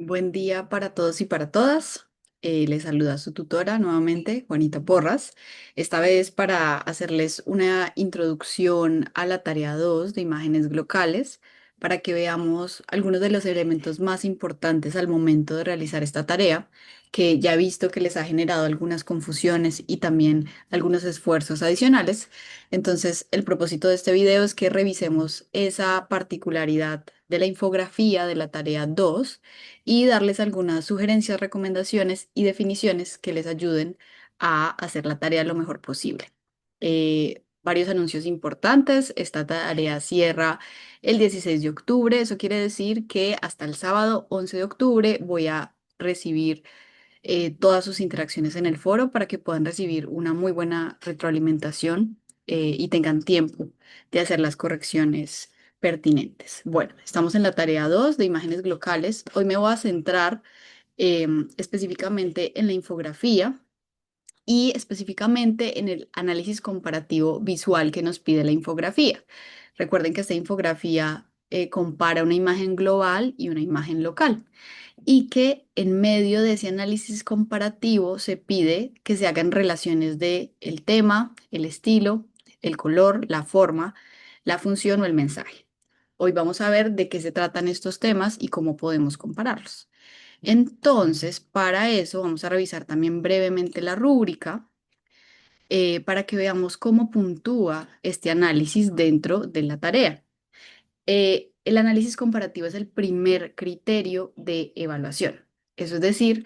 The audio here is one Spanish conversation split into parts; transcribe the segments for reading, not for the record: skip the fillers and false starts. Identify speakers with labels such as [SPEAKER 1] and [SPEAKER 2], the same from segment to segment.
[SPEAKER 1] Buen día para todos y para todas. Les saluda su tutora nuevamente, Juanita Porras. Esta vez para hacerles una introducción a la tarea 2 de imágenes locales, para que veamos algunos de los elementos más importantes al momento de realizar esta tarea, que ya he visto que les ha generado algunas confusiones y también algunos esfuerzos adicionales. Entonces, el propósito de este video es que revisemos esa particularidad de la infografía de la tarea 2 y darles algunas sugerencias, recomendaciones y definiciones que les ayuden a hacer la tarea lo mejor posible. Varios anuncios importantes. Esta tarea cierra el 16 de octubre. Eso quiere decir que hasta el sábado 11 de octubre voy a recibir todas sus interacciones en el foro para que puedan recibir una muy buena retroalimentación y tengan tiempo de hacer las correcciones pertinentes. Bueno, estamos en la tarea 2 de imágenes locales. Hoy me voy a centrar específicamente en la infografía y específicamente en el análisis comparativo visual que nos pide la infografía. Recuerden que esta infografía compara una imagen global y una imagen local y que en medio de ese análisis comparativo se pide que se hagan relaciones de el tema, el estilo, el color, la forma, la función o el mensaje. Hoy vamos a ver de qué se tratan estos temas y cómo podemos compararlos. Entonces, para eso vamos a revisar también brevemente la rúbrica para que veamos cómo puntúa este análisis dentro de la tarea. El análisis comparativo es el primer criterio de evaluación. Eso es decir,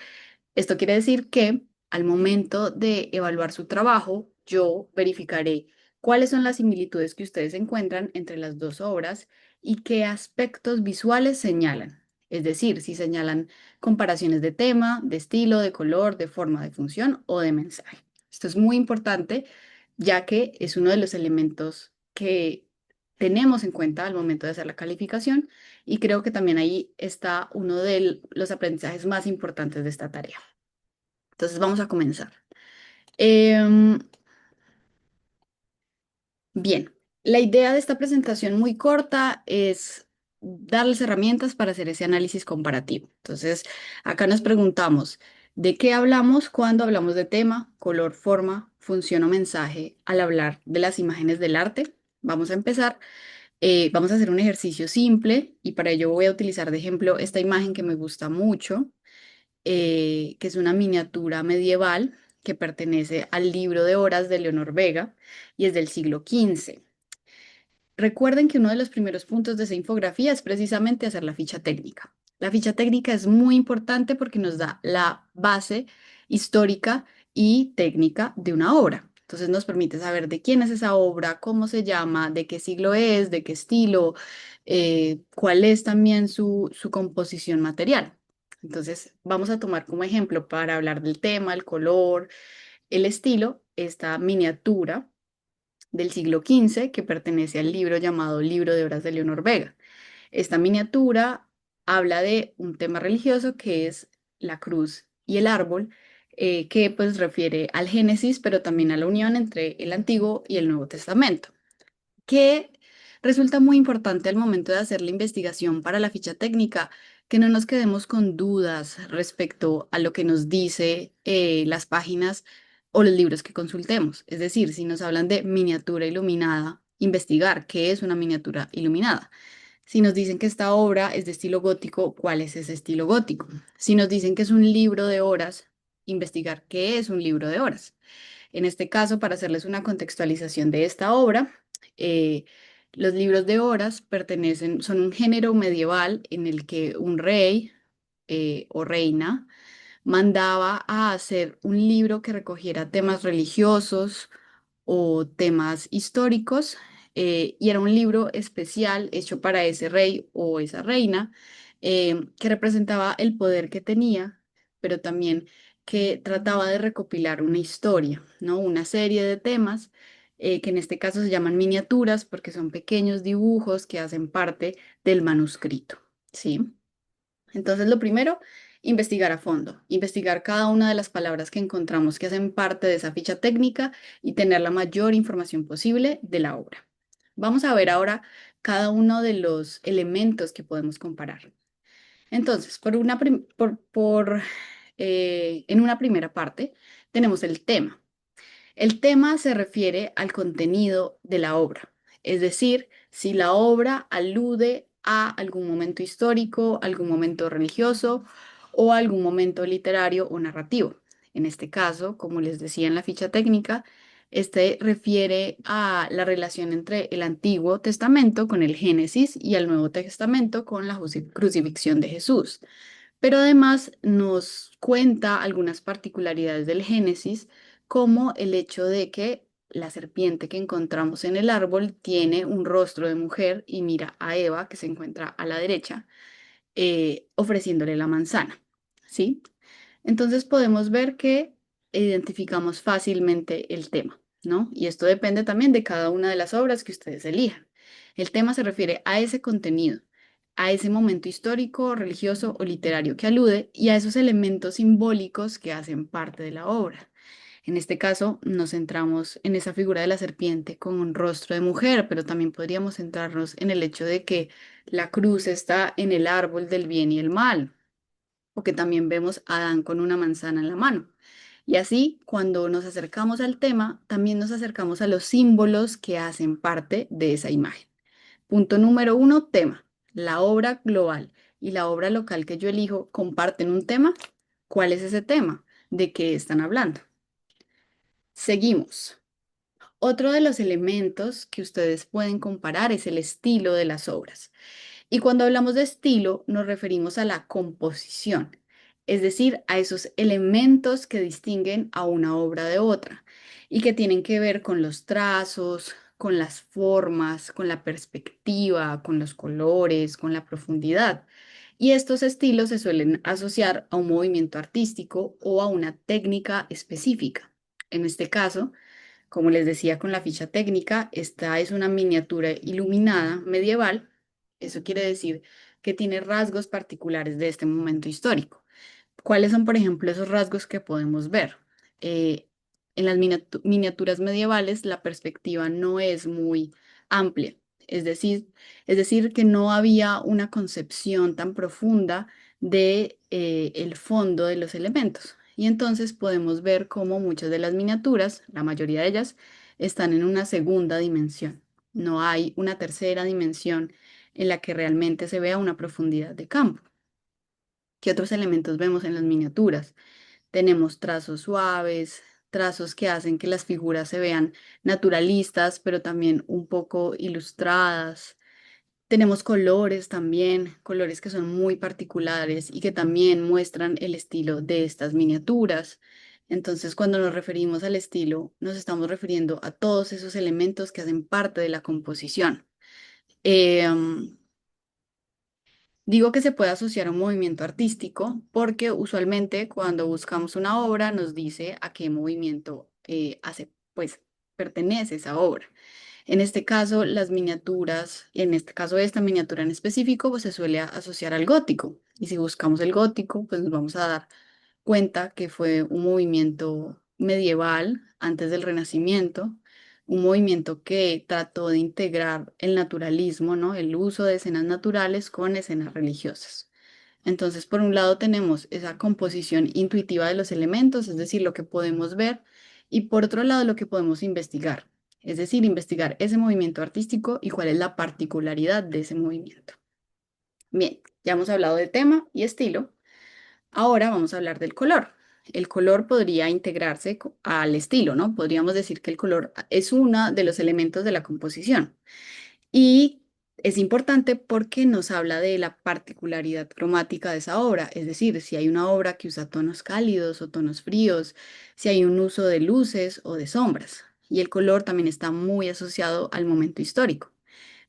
[SPEAKER 1] esto quiere decir que al momento de evaluar su trabajo, yo verificaré cuáles son las similitudes que ustedes encuentran entre las dos obras y qué aspectos visuales señalan. Es decir, si señalan comparaciones de tema, de estilo, de color, de forma, de función o de mensaje. Esto es muy importante ya que es uno de los elementos que tenemos en cuenta al momento de hacer la calificación y creo que también ahí está uno de los aprendizajes más importantes de esta tarea. Entonces vamos a comenzar. Em, Bien, la idea de esta presentación muy corta es darles herramientas para hacer ese análisis comparativo. Entonces, acá nos preguntamos, ¿de qué hablamos cuando hablamos de tema, color, forma, función o mensaje al hablar de las imágenes del arte? Vamos a empezar. Vamos a hacer un ejercicio simple y para ello voy a utilizar de ejemplo esta imagen que me gusta mucho, que es una miniatura medieval que pertenece al libro de horas de Leonor Vega y es del siglo XV. Recuerden que uno de los primeros puntos de esa infografía es precisamente hacer la ficha técnica. La ficha técnica es muy importante porque nos da la base histórica y técnica de una obra. Entonces nos permite saber de quién es esa obra, cómo se llama, de qué siglo es, de qué estilo, cuál es también su composición material. Entonces vamos a tomar como ejemplo para hablar del tema, el color, el estilo, esta miniatura del siglo XV que pertenece al libro llamado Libro de Horas de Leonor Vega. Esta miniatura habla de un tema religioso que es la cruz y el árbol, que pues refiere al Génesis, pero también a la unión entre el Antiguo y el Nuevo Testamento, que resulta muy importante al momento de hacer la investigación para la ficha técnica, que no nos quedemos con dudas respecto a lo que nos dice las páginas o los libros que consultemos. Es decir, si nos hablan de miniatura iluminada, investigar qué es una miniatura iluminada. Si nos dicen que esta obra es de estilo gótico, ¿cuál es ese estilo gótico? Si nos dicen que es un libro de horas, investigar qué es un libro de horas. En este caso, para hacerles una contextualización de esta obra, eh, los libros de horas son un género medieval en el que un rey o reina mandaba a hacer un libro que recogiera temas religiosos o temas históricos, y era un libro especial hecho para ese rey o esa reina, que representaba el poder que tenía, pero también que trataba de recopilar una historia, ¿no? Una serie de temas, que en este caso se llaman miniaturas porque son pequeños dibujos que hacen parte del manuscrito, ¿sí? Entonces, lo primero, investigar a fondo, investigar cada una de las palabras que encontramos que hacen parte de esa ficha técnica y tener la mayor información posible de la obra. Vamos a ver ahora cada uno de los elementos que podemos comparar. Entonces, en una primera parte tenemos el tema. El tema se refiere al contenido de la obra, es decir, si la obra alude a algún momento histórico, algún momento religioso o algún momento literario o narrativo. En este caso, como les decía en la ficha técnica, este refiere a la relación entre el Antiguo Testamento con el Génesis y el Nuevo Testamento con la crucifixión de Jesús. Pero además nos cuenta algunas particularidades del Génesis, como el hecho de que la serpiente que encontramos en el árbol tiene un rostro de mujer y mira a Eva, que se encuentra a la derecha, ofreciéndole la manzana, ¿sí? Entonces podemos ver que identificamos fácilmente el tema, ¿no? Y esto depende también de cada una de las obras que ustedes elijan. El tema se refiere a ese contenido, a ese momento histórico, religioso o literario que alude y a esos elementos simbólicos que hacen parte de la obra. En este caso, nos centramos en esa figura de la serpiente con un rostro de mujer, pero también podríamos centrarnos en el hecho de que la cruz está en el árbol del bien y el mal, o que también vemos a Adán con una manzana en la mano. Y así, cuando nos acercamos al tema, también nos acercamos a los símbolos que hacen parte de esa imagen. Punto número uno, tema. La obra global y la obra local que yo elijo comparten un tema. ¿Cuál es ese tema? ¿De qué están hablando? Seguimos. Otro de los elementos que ustedes pueden comparar es el estilo de las obras. Y cuando hablamos de estilo, nos referimos a la composición, es decir, a esos elementos que distinguen a una obra de otra y que tienen que ver con los trazos, con las formas, con la perspectiva, con los colores, con la profundidad. Y estos estilos se suelen asociar a un movimiento artístico o a una técnica específica. En este caso, como les decía con la ficha técnica, esta es una miniatura iluminada medieval. Eso quiere decir que tiene rasgos particulares de este momento histórico. ¿Cuáles son, por ejemplo, esos rasgos que podemos ver? Eh, en las miniaturas medievales, la perspectiva no es muy amplia, es decir, es decir, que no había una concepción tan profunda de el fondo de los elementos. Y entonces podemos ver cómo muchas de las miniaturas, la mayoría de ellas, están en una segunda dimensión. No hay una tercera dimensión en la que realmente se vea una profundidad de campo. ¿Qué otros elementos vemos en las miniaturas? Tenemos trazos suaves, trazos que hacen que las figuras se vean naturalistas, pero también un poco ilustradas. Tenemos colores también, colores que son muy particulares y que también muestran el estilo de estas miniaturas. Entonces, cuando nos referimos al estilo, nos estamos refiriendo a todos esos elementos que hacen parte de la composición. Em, Digo que se puede asociar a un movimiento artístico porque usualmente cuando buscamos una obra nos dice a qué movimiento pues, pertenece esa obra. En este caso, las miniaturas, y en este caso esta miniatura en específico, pues se suele asociar al gótico. Y si buscamos el gótico, pues nos vamos a dar cuenta que fue un movimiento medieval antes del Renacimiento, un movimiento que trató de integrar el naturalismo, ¿no? El uso de escenas naturales con escenas religiosas. Entonces, por un lado tenemos esa composición intuitiva de los elementos, es decir, lo que podemos ver, y por otro lado lo que podemos investigar, es decir, investigar ese movimiento artístico y cuál es la particularidad de ese movimiento. Bien, ya hemos hablado de tema y estilo. Ahora vamos a hablar del color. El color podría integrarse al estilo, ¿no? Podríamos decir que el color es uno de los elementos de la composición. Y es importante porque nos habla de la particularidad cromática de esa obra, es decir, si hay una obra que usa tonos cálidos o tonos fríos, si hay un uso de luces o de sombras. Y el color también está muy asociado al momento histórico.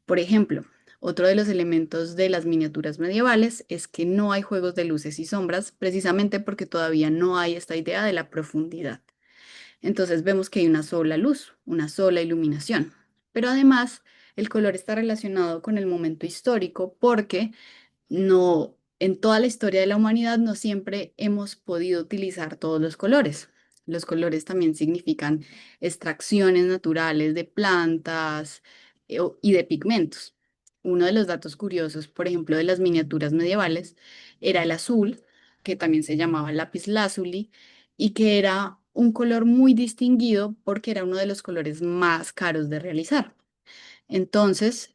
[SPEAKER 1] Por ejemplo, otro de los elementos de las miniaturas medievales es que no hay juegos de luces y sombras, precisamente porque todavía no hay esta idea de la profundidad. Entonces vemos que hay una sola luz, una sola iluminación. Pero además, el color está relacionado con el momento histórico porque no, en toda la historia de la humanidad no siempre hemos podido utilizar todos los colores. Los colores también significan extracciones naturales de plantas y de pigmentos. uno de los datos curiosos, por ejemplo, de las miniaturas medievales, era el azul, que también se llamaba lapislázuli, y que era un color muy distinguido porque era uno de los colores más caros de realizar. Entonces,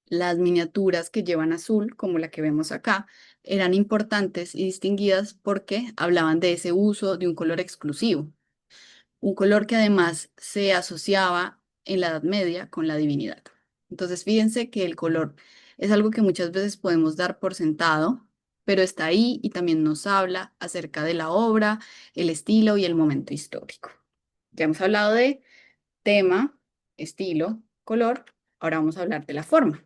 [SPEAKER 1] las miniaturas que llevan azul, como la que vemos acá, eran importantes y distinguidas porque hablaban de ese uso de un color exclusivo, un color que además se asociaba en la Edad Media con la divinidad. Entonces, fíjense que el color es algo que muchas veces podemos dar por sentado, pero está ahí y también nos habla acerca de la obra, el estilo y el momento histórico. Ya hemos hablado de tema, estilo, color, ahora vamos a hablar de la forma.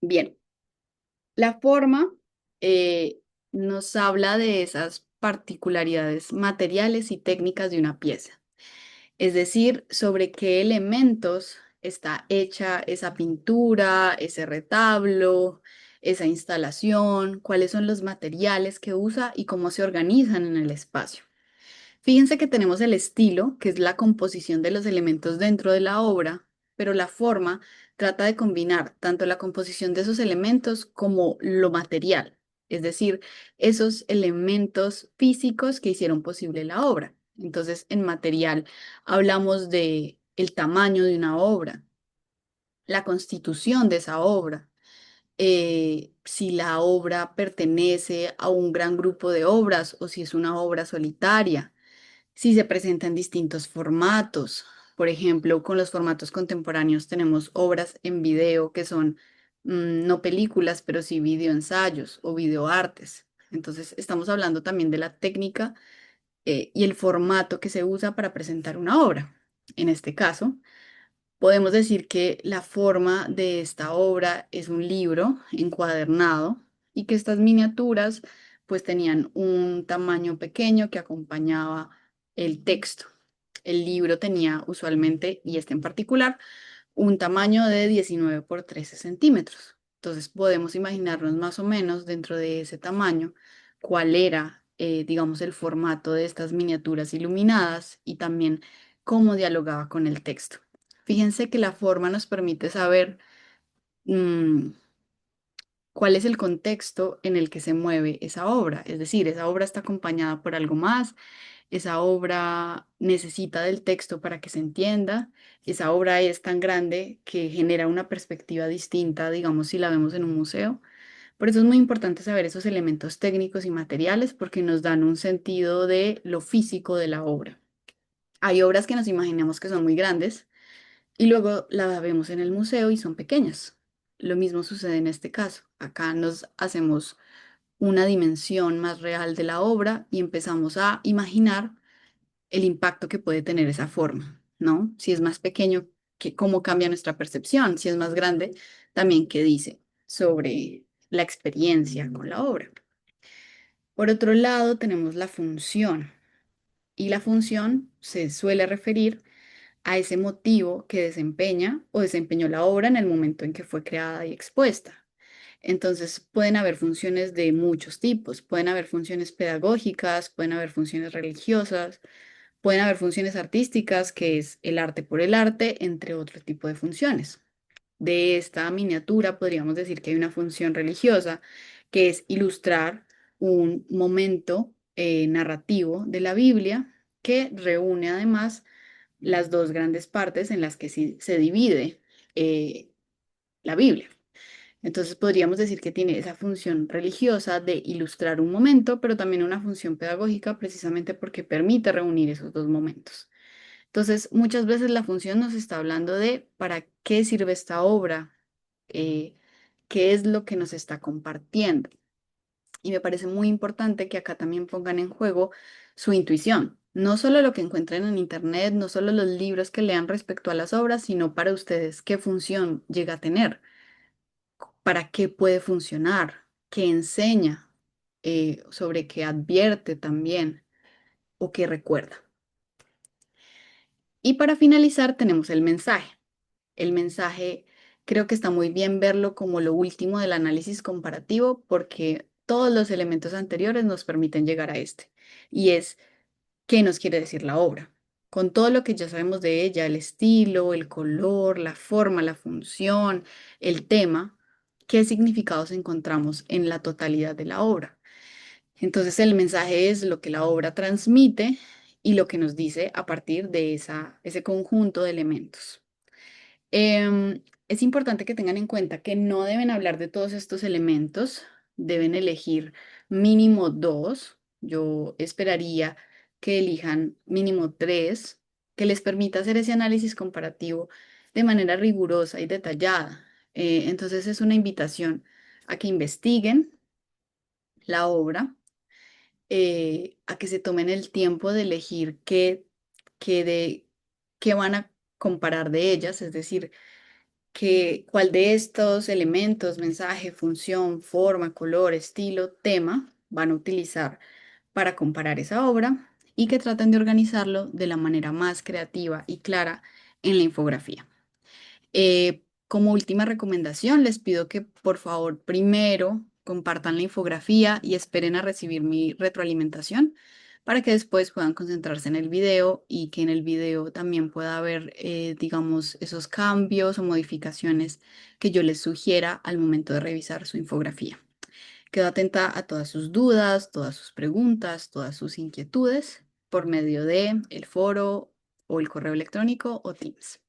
[SPEAKER 1] Bien, la forma nos habla de esas particularidades materiales y técnicas de una pieza. Es decir, sobre qué elementos está hecha esa pintura, ese retablo, esa instalación, cuáles son los materiales que usa y cómo se organizan en el espacio. Fíjense que tenemos el estilo, que es la composición de los elementos dentro de la obra, pero la forma trata de combinar tanto la composición de esos elementos como lo material, es decir, esos elementos físicos que hicieron posible la obra. Entonces, en material hablamos de el tamaño de una obra, la constitución de esa obra, si la obra pertenece a un gran grupo de obras o si es una obra solitaria, si se presenta en distintos formatos. Por ejemplo, con los formatos contemporáneos tenemos obras en video que son no películas, pero sí videoensayos o videoartes. Entonces, estamos hablando también de la técnica y el formato que se usa para presentar una obra. En este caso, podemos decir que la forma de esta obra es un libro encuadernado y que estas miniaturas pues tenían un tamaño pequeño que acompañaba el texto. El libro tenía usualmente, y este en particular, un tamaño de 19 por 13 centímetros. Entonces podemos imaginarnos más o menos dentro de ese tamaño cuál era, digamos, el formato de estas miniaturas iluminadas y también cómo dialogaba con el texto. Fíjense que la forma nos permite saber mm, cuál es el contexto en el que se mueve esa obra. Es decir, esa obra está acompañada por algo más, esa obra necesita del texto para que se entienda, esa obra es tan grande que genera una perspectiva distinta, digamos, si la vemos en un museo. Por eso es muy importante saber esos elementos técnicos y materiales porque nos dan un sentido de lo físico de la obra. Hay obras que nos imaginamos que son muy grandes y luego las vemos en el museo y son pequeñas. Lo mismo sucede en este caso. Acá nos hacemos una dimensión más real de la obra y empezamos a imaginar el impacto que puede tener esa forma, ¿no? Si es más pequeño, cómo cambia nuestra percepción. Si es más grande, también qué dice sobre la experiencia con la obra. Por otro lado, tenemos la función y la función se suele referir a ese motivo que desempeña o desempeñó la obra en el momento en que fue creada y expuesta. Entonces, pueden haber funciones de muchos tipos, pueden haber funciones pedagógicas, pueden haber funciones religiosas, pueden haber funciones artísticas, que es el arte por el arte, entre otro tipo de funciones. De esta miniatura podríamos decir que hay una función religiosa, que es ilustrar un momento narrativo de la Biblia que reúne además las dos grandes partes en las que se divide eh, la Biblia. Entonces podríamos decir que tiene esa función religiosa de ilustrar un momento, pero también una función pedagógica precisamente porque permite reunir esos dos momentos. Entonces, muchas veces la función nos está hablando de para qué sirve esta obra, eh, qué es lo que nos está compartiendo. Y me parece muy importante que acá también pongan en juego su intuición. No solo lo que encuentren en internet, no solo los libros que lean respecto a las obras, sino para ustedes qué función llega a tener, para qué puede funcionar, qué enseña, sobre qué advierte también o qué recuerda. Y para finalizar tenemos el mensaje. El mensaje creo que está muy bien verlo como lo último del análisis comparativo porque todos los elementos anteriores nos permiten llegar a este. Y es, ¿qué nos quiere decir la obra? con todo lo que ya sabemos de ella, el estilo, el color, la forma, la función, el tema, ¿qué significados encontramos en la totalidad de la obra? Entonces el mensaje es lo que la obra transmite y lo que nos dice a partir de ese conjunto de elementos. Es importante que tengan en cuenta que no deben hablar de todos estos elementos, deben elegir mínimo dos. Yo esperaría que elijan mínimo tres, que les permita hacer ese análisis comparativo de manera rigurosa y detallada. Entonces es una invitación a que investiguen la obra, a que se tomen el tiempo de elegir qué, qué van a comparar de ellas, es decir, cuál de estos elementos, mensaje, función, forma, color, estilo, tema, van a utilizar para comparar esa obra y que traten de organizarlo de la manera más creativa y clara en la infografía. Como última recomendación, les pido que por favor primero compartan la infografía y esperen a recibir mi retroalimentación para que después puedan concentrarse en el video y que en el video también pueda haber, digamos, esos cambios o modificaciones que yo les sugiera al momento de revisar su infografía. Quedo atenta a todas sus dudas, todas sus preguntas, todas sus inquietudes por medio de el foro o el correo electrónico o Teams.